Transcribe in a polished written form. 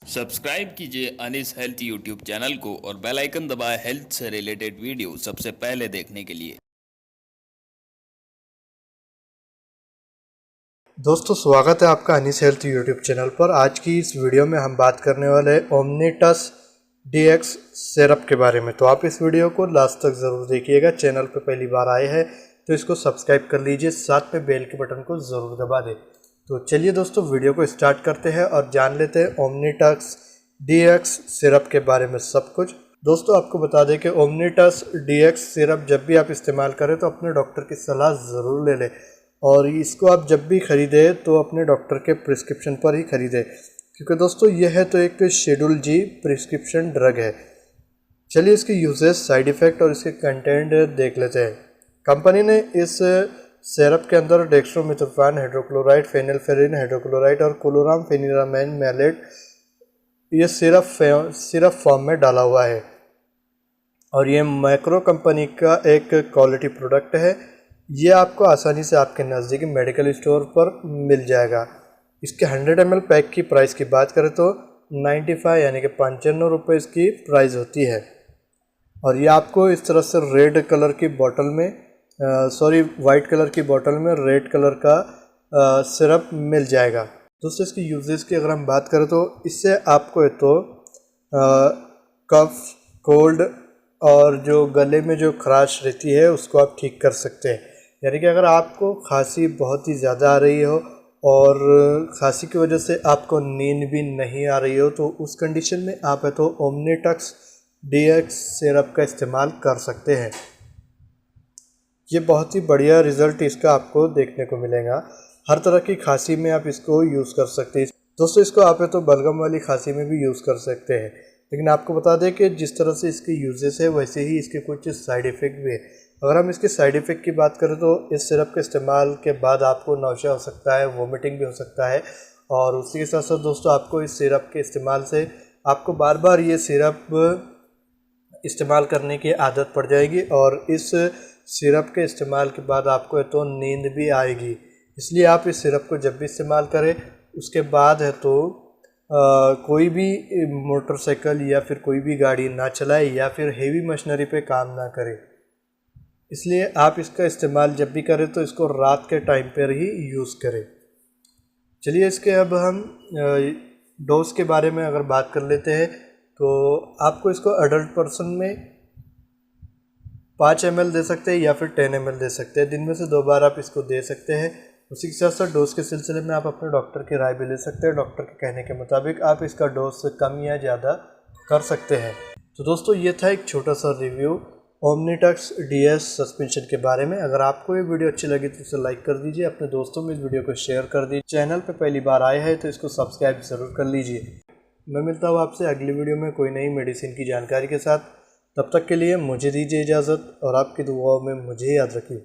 Subscribe कीजिए Anis health YouTube channel को और बेल आइकन दबाएं हेल्थ से रिलेटेड वीडियो सबसे पहले देखने के लिए। दोस्तों स्वागत है आपका अनिस हेल्थ यूट्यूब चैनल पर। आज की इस वीडियो में हम बात करने वाले हैं ओमनीटस डीएक्स सिरप के बारे में। तो आप इस वीडियो को लास्ट तक ज़रूर देखिएगा। चैनल पर पहली बार आए हैं तो इसको सब्सक्राइब कर लीजिए, साथ में बेल के बटन को ज़रूर दबा दें। तो चलिए दोस्तों वीडियो को स्टार्ट करते हैं और जान लेते हैं ओमनीटस डीएक्स सिरप के बारे में सब कुछ। दोस्तों आपको बता दें कि ओमनीटस डीएक्स सिरप जब भी आप इस्तेमाल करें तो अपने डॉक्टर की सलाह ज़रूर ले लें, और इसको आप जब भी ख़रीदें तो अपने डॉक्टर के प्रिस्क्रिप्शन पर ही ख़रीदें, क्योंकि दोस्तों यह है तो एक शेड्यूल जी प्रिस्क्रिप्शन ड्रग है। चलिए इसके यूजेस, साइड इफ़ेक्ट और इसके कंटेंट देख लेते हैं। कंपनी ने इस सिरप के अंदर डेक्स्ट्रोमिथोफैन हाइड्रोक्लोराइड, फेनिलफेरिन हाइड्रोक्लोराइड और क्लोरामफेनिरामाइन मैलेट ये सिरप फॉर्म में डाला हुआ है, और ये मैक्रो कंपनी का एक क्वालिटी प्रोडक्ट है। ये आपको आसानी से आपके नज़दीकी मेडिकल स्टोर पर मिल जाएगा। इसके 100 ml पैक की प्राइस की बात करें तो 95 यानी कि 95 रुपये इसकी प्राइस होती है, और ये आपको इस तरह से रेड कलर की बोतल में वाइट कलर की बोतल में रेड कलर का सिरप मिल जाएगा। दोस्तों इसकी यूजेस की अगर हम बात करें तो इससे आपको तो कफ, कोल्ड और जो गले में जो खराश रहती है उसको आप ठीक कर सकते हैं। यानी कि अगर आपको खांसी बहुत ही ज़्यादा आ रही हो और खांसी की वजह से आपको नींद भी नहीं आ रही हो, तो उस कंडीशन में आप तो ओमनीटस डीएक्स सिरप का इस्तेमाल कर सकते हैं। ये बहुत ही बढ़िया रिज़ल्ट इसका आपको देखने को मिलेगा। हर तरह की खांसी में आप इसको यूज़ कर सकते हैं। दोस्तों इसको आप तो बलगम वाली खांसी में भी यूज़ कर सकते हैं, लेकिन आपको बता दें कि जिस तरह से इसके यूजेस है वैसे ही इसके कुछ साइड इफ़ेक्ट भी है। अगर हम इसके साइड इफ़ेक्ट की बात करें तो इस सिरप के इस्तेमाल के बाद आपको नौशा हो सकता है, वोमिटिंग भी हो सकता है, और उसी के साथ साथ दोस्तों आपको इस सिरप के इस्तेमाल से आपको बार बार ये सिरप इस्तेमाल करने की आदत पड़ जाएगी, और इस सिरप के इस्तेमाल के बाद आपको तो नींद भी आएगी। इसलिए आप इस सिरप को जब भी इस्तेमाल करें उसके बाद है तो कोई भी मोटरसाइकिल या फिर कोई भी गाड़ी ना चलाए या फिर हेवी मशीनरी पे काम ना करे। इसलिए आप इसका इस्तेमाल जब भी करें तो इसको रात के टाइम पर ही यूज़ करें। चलिए इसके अब हम डोज के बारे में अगर बात कर लेते हैं तो आपको इसको अडल्ट पर्सन में 5 ml दे सकते हैं या फिर 10 ml दे सकते हैं। दिन में से 2 बार आप इसको दे सकते हैं। उसी के साथ साथ डोज के सिलसिले में आप अपने डॉक्टर की राय भी ले सकते हैं। डॉक्टर के कहने के मुताबिक आप इसका डोज से कम या ज़्यादा कर सकते हैं। तो दोस्तों ये था एक छोटा सा रिव्यू ओमनीटस डीएक्स सस्पेंशन के बारे में। अगर आपको ये वीडियो अच्छी लगी तो इसे लाइक कर दीजिए, अपने दोस्तों में इस वीडियो को शेयर कर दीजिए। चैनल पर पहली बार आए हैं तो इसको सब्सक्राइब ज़रूर कर लीजिए। मैं मिलता हूँ आपसे अगली वीडियो में कोई नई मेडिसिन की जानकारी के साथ। तब तक के लिए मुझे दीजिए इजाज़त, और आपकी दुआओं में मुझे याद रखिए।